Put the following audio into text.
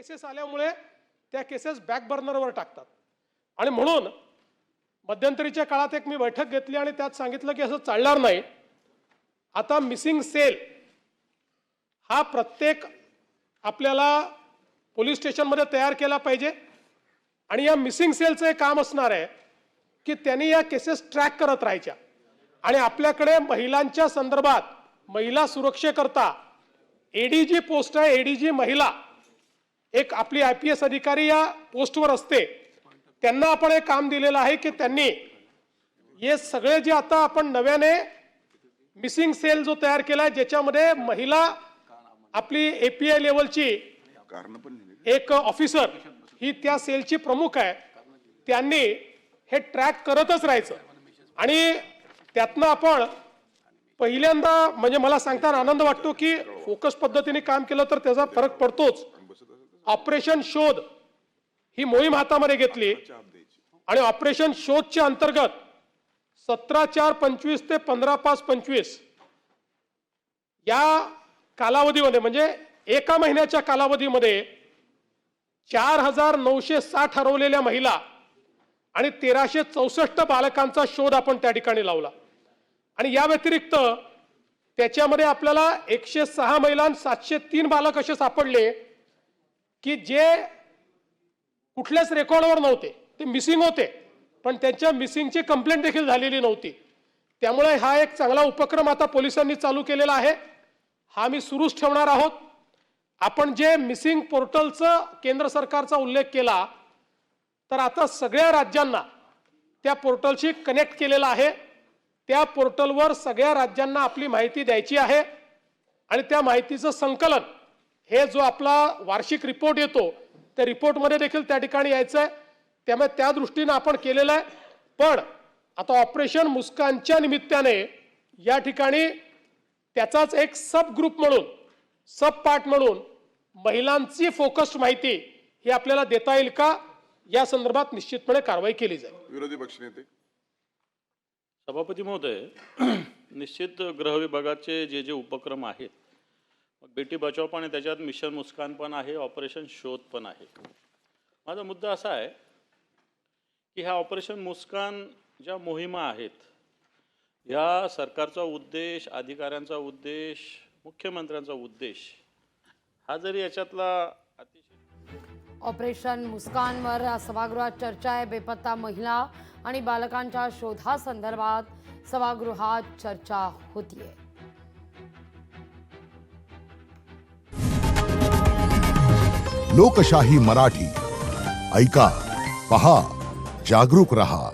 Cases आल्यामुळे त्या cases back बर्नरवर टाकतात. आणि म्हणून मध्यंतरीच्या काळात एक मी बैठक घेतली आणि त्यात सांगितलं की असं चालणार नाही. आता मिसिंग सेल हा प्रत्येक आपल्याला पोलीस स्टेशनमध्ये तयार केला पाहिजे. आणि या मिसिंग सेलचं एक काम असणार आहे की त्यांनी या केसेस ट्रॅक करत राहायच्या. आणि आपल्याकडे महिलांच्या संदर्भात महिला सुरक्षेकरता एडीजी पोस्ट आहे, एडीजी महिला, एक आपली IPS अधिकारी या पोस्टवर असते. त्यांना आपण एक काम दिलेलं आहे की त्यांनी हे सगळे जे आता आपण नव्याने मिसिंग सेल जो तयार केलाय ज्याच्यामध्ये महिला आपली API लेवलची एक ऑफिसर ही त्या सेलची प्रमुख आहे, त्यांनी हे ट्रॅक करतच राहायचं. आणि त्यातनं आपण पहिल्यांदा म्हणजे मला सांगताना आनंद वाटतो की फोकस पद्धतीने काम केलं तर त्याचा फरक पडतोच. ऑपरेशन शोध ही मोहीम हातामध्ये घेतली आणि ऑपरेशन शोधच्या अंतर्गत 17/4/25 ते 15/5/25 या कालावधीमध्ये म्हणजे एका महिन्याच्या कालावधीमध्ये 4,960 हरवलेल्या महिला आणि 1,364 बालकांचा शोध आपण त्या ठिकाणी लावला. आणि या व्यतिरिक्त त्याच्यामध्ये आपल्याला 106 महिला आणि 703 बालक असे सापडले की जे कुठल्याच रेकॉर्डवर नव्हते, ते मिसिंग होते, पण त्यांच्या मिसिंगची कंप्लेंट देखील झालेली नव्हती. त्यामुळे हा एक चांगला उपक्रम आता पोलिसांनी चालू केलेला आहे. हा मी सुरूच ठेवणार आहोत. आपण जे मिसिंग पोर्टलचं केंद्र सरकारचा उल्लेख केला तर आता सगळ्या राज्यांना त्या पोर्टलशी कनेक्ट केलेला आहे. त्या पोर्टलवर सगळ्या राज्यांना आपली माहिती द्यायची आहे आणि त्या माहितीचं संकलन हे जो आपला वार्षिक रिपोर्ट येतो त्या रिपोर्टमध्ये देखील त्या ठिकाणी यायचं आहे. त्यामुळे त्या दृष्टीने आपण केलेलं आहे. पण आता ऑपरेशन मुस्कानच्या निमित्ताने या ठिकाणी त्याचाच एक सब ग्रुप म्हणून सब पार्ट म्हणून महिलांची फोकस्ड माहिती ही आपल्याला देता येईल का या संदर्भात निश्चितपणे कारवाई केली जाईल. विरोधी पक्षनेते सभापती महोदय, निश्चित गृह विभागाचे जे जे उपक्रम आहेत, बेटी बचाव पण आहे, त्याच्यात मिशन मुस्कान पण आहे, ऑपरेशन शोध पण आहे. माझा मुद्दा असा आहे की ह्या ऑपरेशन मुस्कान ज्या मोहिमा आहेत ह्या सरकारचा उद्देश, अधिकाऱ्यांचा उद्देश, मुख्यमंत्र्यांचा उद्देश हा जरी याच्यातला अतिशय ऑपरेशन मुस्कानवर सभागृहात चर्चा आहे. बेपत्ता महिला आणि बालकांच्या शोधासंदर्भात सभागृहात चर्चा होतीये. लोकशाही मराठी ऐका, पहा, जागरूक रहा.